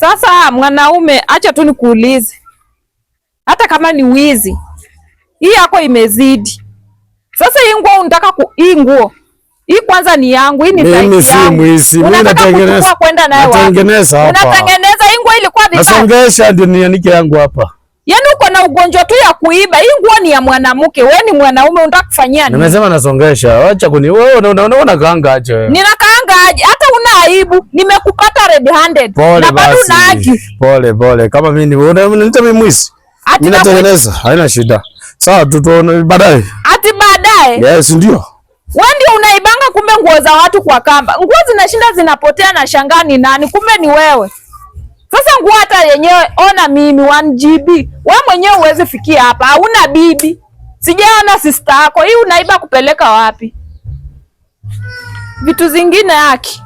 Sasa mwanaume, acha tu nikuulize. Hata kama ni wizi, hii yako imezidi. Sasa hii nguo unataka hii nguo. Hii kwanza ni yangu, hii ni size yangu. Mimi si mwizi, mimi natengeneza. Natengeneza hapa. Unatengeneza hii nguo ilikuwa ni nasongesha ndio nianike yangu hapa. Yaani uko na ugonjwa tu ya kuiba. Hii nguo ni ya mwanamke, wewe ni mwanaume unataka kufanyia nini? Nimesema nasongesha. Acha kuni wewe unaona kaanga aje wewe. Ninakaanga aje? Hata una aibu. Nimekupata red handed. Na bado unaaji. Pole. Kama mimi unaniita mimi mwizi. Mimi natengeneza, haina shida. Sawa tutaona baadaye. Ati baadaye? Yes, ndio. Wewe ndio unaibanga kumbe nguo za watu kwa kamba. Nguo zinashinda zinapotea na shangani nani? Kumbe ni wewe. Sasa nguo hata yenyewe ona mimi 1GB. Wewe mwenyewe uweze fikia hapa. Hauna bibi. Sijaona sister yako. Hii unaiba kupeleka wapi? Vitu zingine haki.